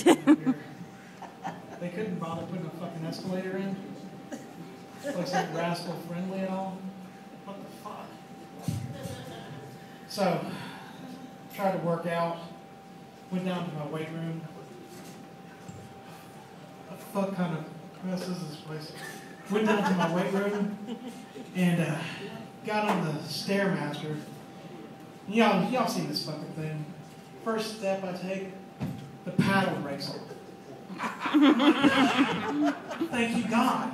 They couldn't bother putting a fucking escalator in. This place ain't rascal friendly at all. What the fuck? So, tried to work out. Went down to my weight room. What the fuck kind of mess is this place? Went down to my weight room and got on the Stairmaster. Y'all seen this fucking thing. First step I take, the paddle breaks off. Thank you, God.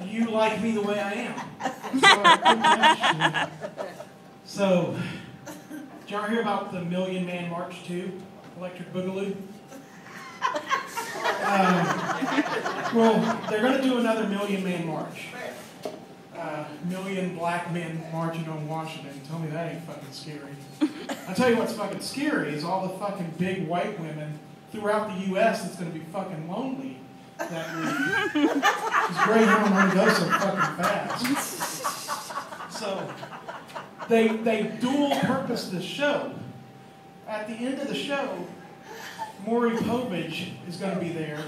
You like me the way I am. So, did y'all hear about the Million Man March 2, Electric Boogaloo? Well, they're going to do another Million Man March. Million black men marching on Washington. Tell me that ain't fucking scary. I'll tell you what's fucking scary is all the fucking big white women throughout the U.S. that's going to be fucking lonely that week. Because Greyhound only goes so fucking fast. So, they dual purpose this show. At the end of the show, Maury Povich is going to be there,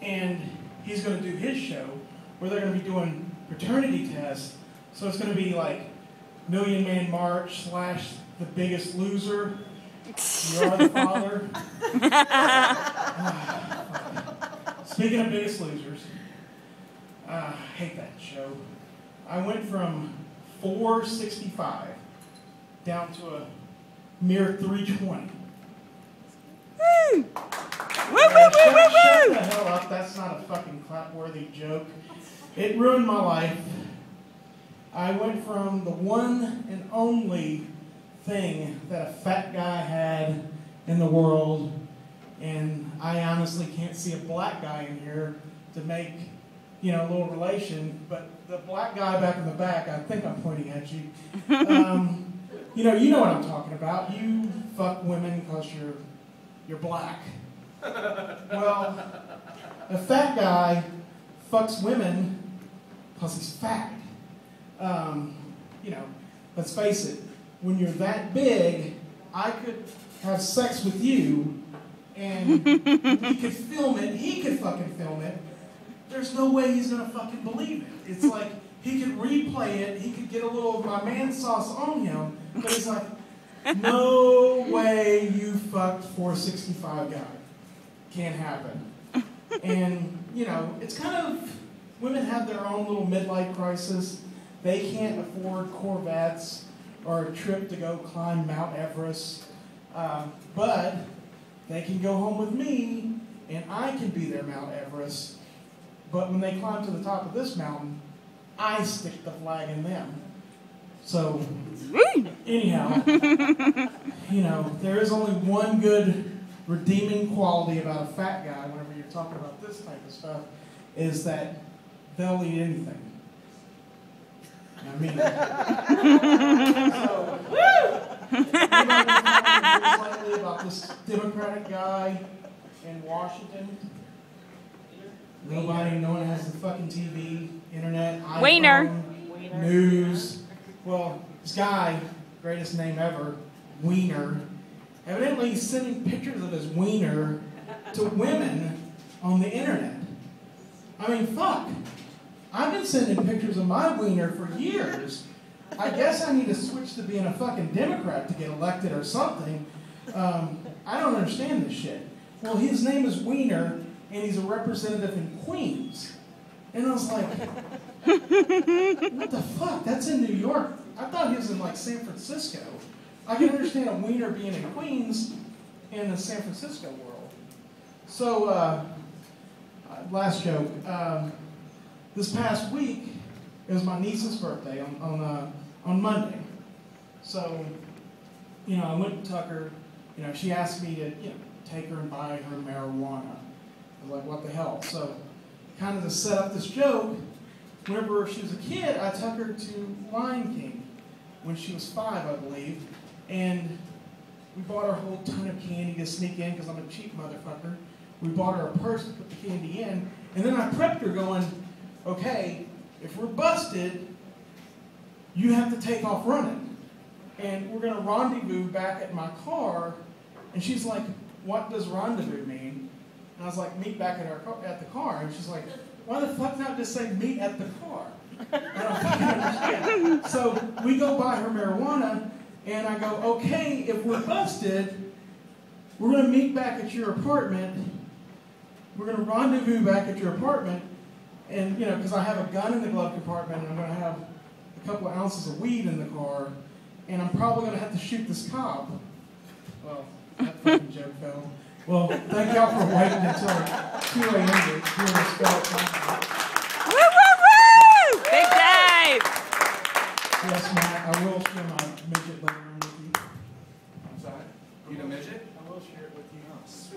and he's going to do his show, where they're going to be doing paternity tests. So it's going to be like Million Man March / The Biggest Loser. You are the father. Speaking of Biggest Losers, I hate that show. I went from 465 down to a mere 320. Woo! Shut the hell up. That's not a fucking clap-worthy joke. It ruined my life. I went from the one and only thing that a fat guy had in the world, and I honestly can't see a black guy in here to make, a little relation, but the black guy back in the back, I think I'm pointing at you. You know what I'm talking about. You fuck women because you're black. Well, a fat guy fucks women because he's fat. Let's face it, when you're that big, I could have sex with you, and we could film it, he could fucking film it. There's no way he's gonna fucking believe it. It's like, he could replay it, he could get a little of my man sauce on him, but he's like, no way you fucked 465 guy. Can't happen. And, it's kind of, women have their own little midlife crisis. They can't afford Corvettes or a trip to go climb Mount Everest. But they can go home with me, and I can be their Mount Everest. But when they climb to the top of this mountain, I stick the flag in them. So, anyhow, there is only one good redeeming quality about a fat guy whenever you're talking about this type of stuff, is that they'll eat anything. I mean, so, anybody talking slightly about this Democratic guy in Washington? Nobody, no one has the fucking TV, internet, iPhone, Wiener. News. Well, this guy, greatest name ever, Wiener, evidently he's sending pictures of his wiener to women on the internet. I mean, fuck. I've been sending pictures of my wiener for years. I guess I need to switch to being a fucking Democrat to get elected or something. I don't understand this shit. Well, his name is Wiener, and he's a representative in Queens. And I was like, what the fuck? That's in New York. I thought he was in, San Francisco. I can understand a wiener being in Queens in the San Francisco world. So, last joke. This past week, it was my niece's birthday on Monday. So, I went to Tucker. She asked me to, take her and buy her marijuana. I was like, what the hell? So, kind of to set up this joke, whenever she was a kid, I took her to Lion King when she was 5, I believe. And we bought her a whole ton of candy to sneak in because I'm a cheap motherfucker. We bought her a purse to put the candy in. And then I prepped her going, okay, if we're busted, you have to take off running. And we're going to rendezvous back at my car. And she's like, what does rendezvous mean? And I was like, meet back at the car. And she's like, why the fuck not just say meet at the car? And I don't fucking understand. So we go buy her marijuana, and I go, okay, if we're busted, we're going to meet back at your apartment. We're going to rendezvous back at your apartment. And, you know, because I have a gun in the glove compartment, and I'm going to have a couple of ounces of weed in the car, and I'm probably going to have to shoot this cop. Well, that fucking joke failed. Well, thank y'all for waiting until 2 a.m. to hear this spell. Woo, woo, woo! Big Dave! Yes, Matt, I will share my midget later on with you. I'm sorry? You the midget? I will share it with you.